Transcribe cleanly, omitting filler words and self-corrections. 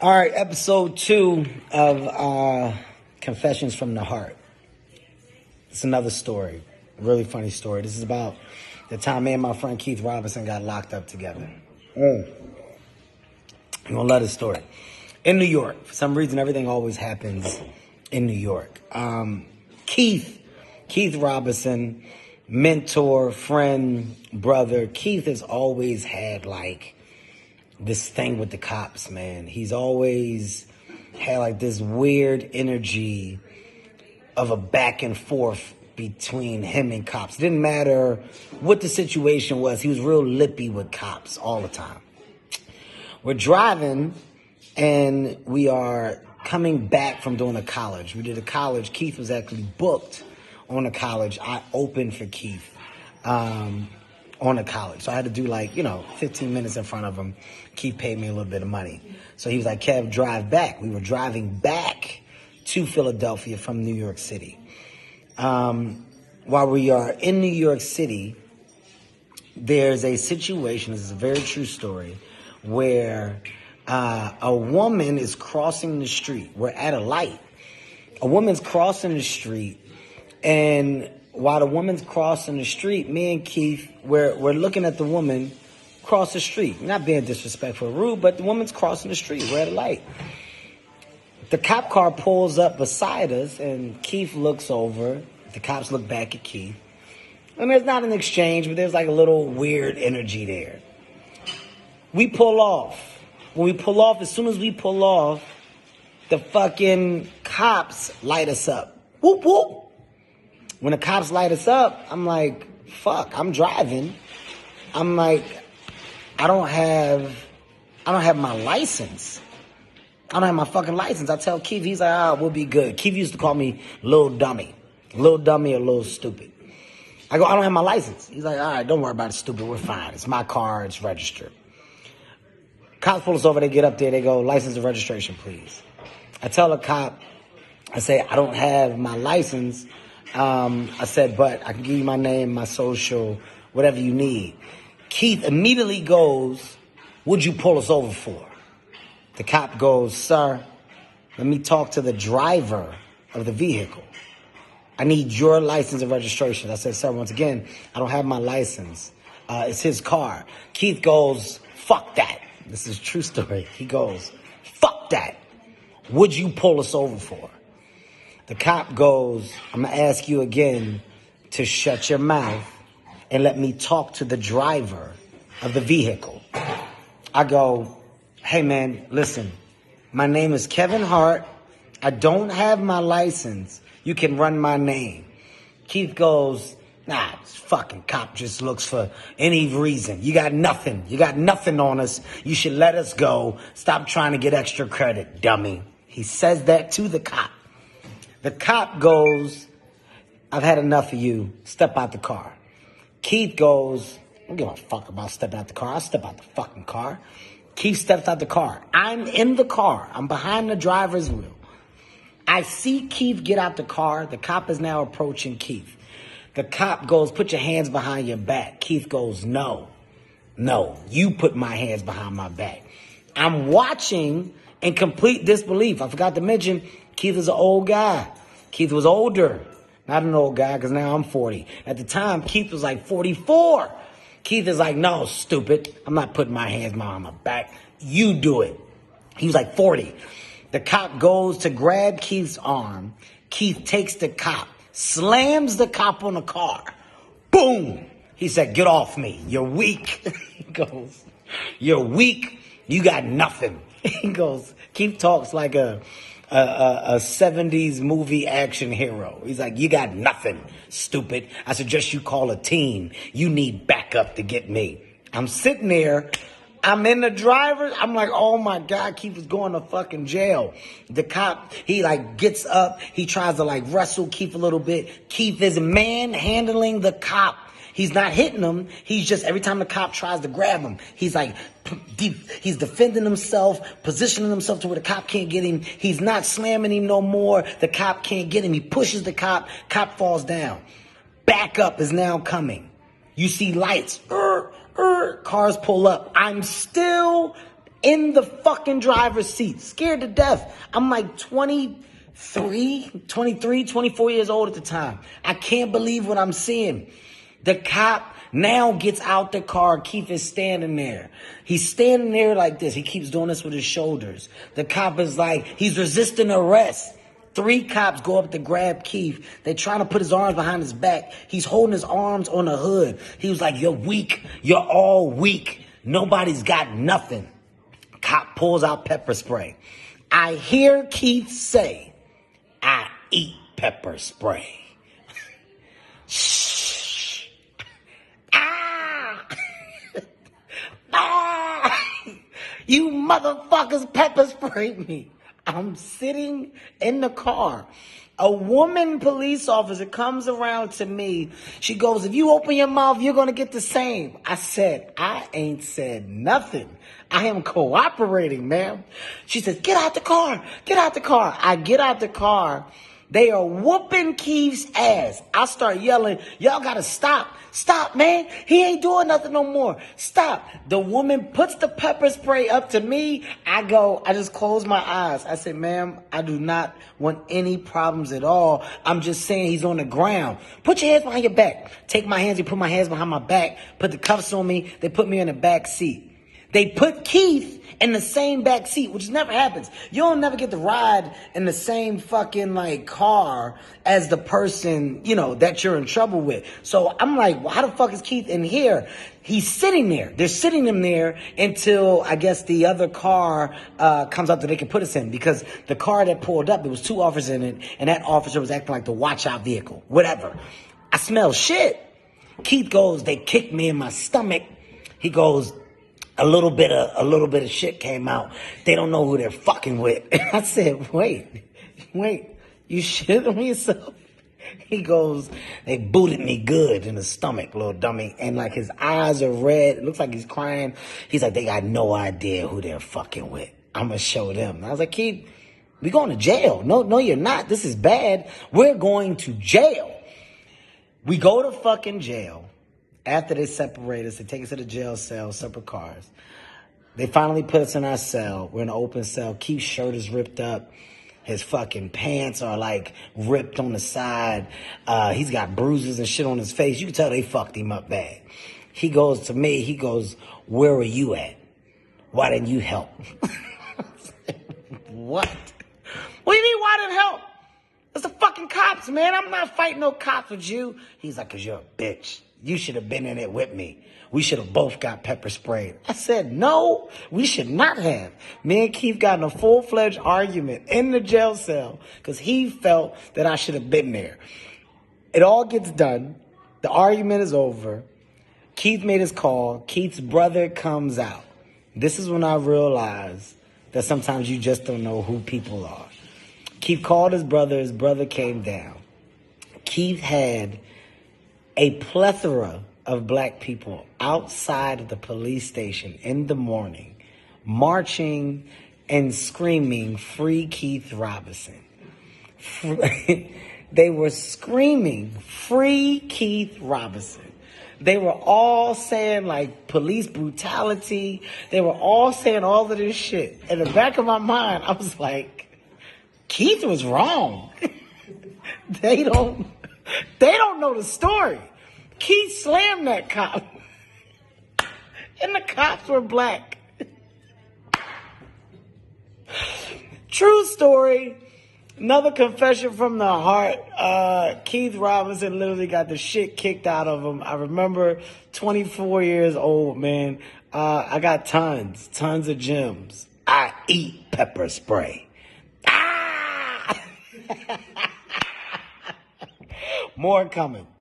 All right, episode 2 of Confessions from the Heart. It's another story, a really funny story. This is about the time me and my friend Keith Robinson got locked up together. I'm gonna love this story. In New York, for some reason, everything always happens in New York. Keith Robinson, mentor, friend, brother. Keith has always had like this thing with the cops, man. He's always had like this weird energy of a back and forth between him and cops. It didn't matter what the situation was. He was real lippy with cops all the time. We're driving and we are coming back from doing a college. We did a college. Keith was actually booked on a college. I opened for Keith on a college. So I had to do 15 minutes in front of him. Keith paid me a little bit of money. So he was like, Kev, drive back. We were driving back to Philadelphia from New York City. While we are in New York City, there's a situation, this is a very true story, where a woman is crossing the street. We're at a light. A woman's crossing the street, and while the woman's crossing the street, me and Keith, we're looking at the woman cross the street. Not being disrespectful or rude, but the woman's crossing the street. We're at a light. The cop car pulls up beside us, and Keith looks over. The cops look back at Keith. And there's not an exchange, but there's like a little weird energy there. We pull off. When we pull off, as soon as we pull off, the fucking cops light us up. Whoop, whoop. When the cops light us up, I'm like, fuck, I'm driving. I'm like, I don't have my license. I don't have my fucking license. I tell Keith, he's like, we'll be good. Keith used to call me little dummy or little stupid. I go, I don't have my license. He's like, all right, don't worry about it, stupid. We're fine. It's my car. It's registered. Cops pull us over. They get up there. They go, license and registration, please. I tell a cop, I say, I don't have my license. I said, but I can give you my name, my social, whatever you need. Keith immediately goes, what'd you pull us over for? The cop goes, sir, let me talk to the driver of the vehicle. I need your license and registration. I said, sir, once again, I don't have my license. It's his car. Keith goes, fuck that. This is a true story. He goes, fuck that. What'd you pull us over for? The cop goes, I'm going to ask you again to shut your mouth and let me talk to the driver of the vehicle. I go, hey, man, listen, my name is Kevin Hart. I don't have my license. You can run my name. Keith goes, nah, this fucking cop just looks for any reason. You got nothing. You got nothing on us. You should let us go. Stop trying to get extra credit, dummy. He says that to the cop. The cop goes, I've had enough of you. Step out the car. Keith goes, I don't give a fuck about stepping out the car. I'll step out the fucking car. Keith steps out the car. I'm in the car. I'm behind the driver's wheel. I see Keith get out the car. The cop is now approaching Keith. The cop goes, put your hands behind your back. Keith goes, no, you put my hands behind my back. I'm watching in complete disbelief. I forgot to mention, Keith is an old guy. Keith was older. Not an old guy, because now I'm 40. At the time, Keith was like 44. Keith is like, no, stupid. I'm not putting my hands behind my back. You do it. He was like 40. The cop goes to grab Keith's arm. Keith takes the cop, slams the cop on the car. Boom. He said, get off me. You're weak. He goes, you're weak. You got nothing. He goes, Keith talks like a 70s movie action hero. He's like, you got nothing, stupid. I suggest you call a team. You need backup to get me. I'm sitting there. I'm in the driver's. I'm like, oh my God, Keith is going to fucking jail. The cop, he gets up. He tries to wrestle Keith a little bit. Keith is manhandling the cop. He's not hitting him. He's just, every time the cop tries to grab him, he's he's defending himself, positioning himself to where the cop can't get him. He's not slamming him no more. The cop can't get him. He pushes the cop. Cop falls down. Backup is now coming. You see lights. Cars pull up. I'm still in the fucking driver's seat, scared to death. I'm like 24 years old at the time. I can't believe what I'm seeing. The cop now gets out the car. Keith is standing there. He's standing there like this. He keeps doing this with his shoulders. The cop is like, he's resisting arrest. 3 cops go up to grab Keith. They're trying to put his arms behind his back. He's holding his arms on the hood. He was like, you're weak. You're all weak. Nobody's got nothing. Cop pulls out pepper spray. I hear Keith say, I eat pepper spray. Shh. Ah. Ah. You motherfuckers pepper sprayed me. I'm sitting in the car. A woman police officer comes around to me. She goes, if you open your mouth, you're going to get the same. I said, I ain't said nothing. I am cooperating, ma'am. She says, get out the car. Get out the car. I get out the car. They are whooping Keith's ass. I start yelling, y'all got to stop. Stop, man. He ain't doing nothing no more. Stop. The woman puts the pepper spray up to me. I just close my eyes. I said, ma'am, I do not want any problems at all. I'm just saying he's on the ground. Put your hands behind your back. Take my hands. They put my hands behind my back. Put the cuffs on me. They put me in the back seat. They put Keith in the same back seat, which never happens. You don't never get to ride in the same fucking like car as the person, you know, that you're in trouble with. So I'm like, well, how the fuck is Keith in here? He's sitting there. They're sitting him there until I guess the other car comes up that they can put us in, because the car that pulled up, there was 2 officers in it, and that officer was acting like the watch out vehicle, whatever. I smell shit. Keith goes, they kicked me in my stomach. He goes, a little bit of shit came out. They don't know who they're fucking with. And I said, wait, you shit on yourself? He goes, they booted me good in the stomach, little dummy. And like his eyes are red. It looks like he's crying. He's like, they got no idea who they're fucking with. I'm going to show them. And I was like, Keith, we going to jail. No, you're not. This is bad. We're going to jail. We go to fucking jail. After they separate us, they take us to the jail cell, separate cars. They finally put us in our cell. We're in an open cell. Keith's shirt is ripped up. His fucking pants are like ripped on the side. He's got bruises and shit on his face. You can tell they fucked him up bad. He goes to me, he goes, where were you at? Why didn't you help? What? What do you mean, why didn't help? It's the fucking cops, man. I'm not fighting no cops with you. He's like, because you're a bitch. You should have been in it with me. We should have both got pepper sprayed. I said, no, we should not have. Me and Keith got in a full-fledged argument in the jail cell because he felt that I should have been there. It all gets done. The argument is over. Keith made his call. Keith's brother comes out. This is when I realized that sometimes you just don't know who people are. Keith called his brother. His brother came down. Keith had a plethora of black people outside of the police station in the morning, marching and screaming, "Free Keith Robinson." They were screaming, "Free Keith Robinson." They were all saying like police brutality. They were all saying all of this shit. In the back of my mind, I was like, Keith was wrong. They don't know the story. Keith slammed that cop. And the cops were black. True story. Another confession from the heart. Keith Robinson literally got the shit kicked out of him. I remember 24 years old, man. I got tons of gems. I eat pepper spray. Ah! More coming.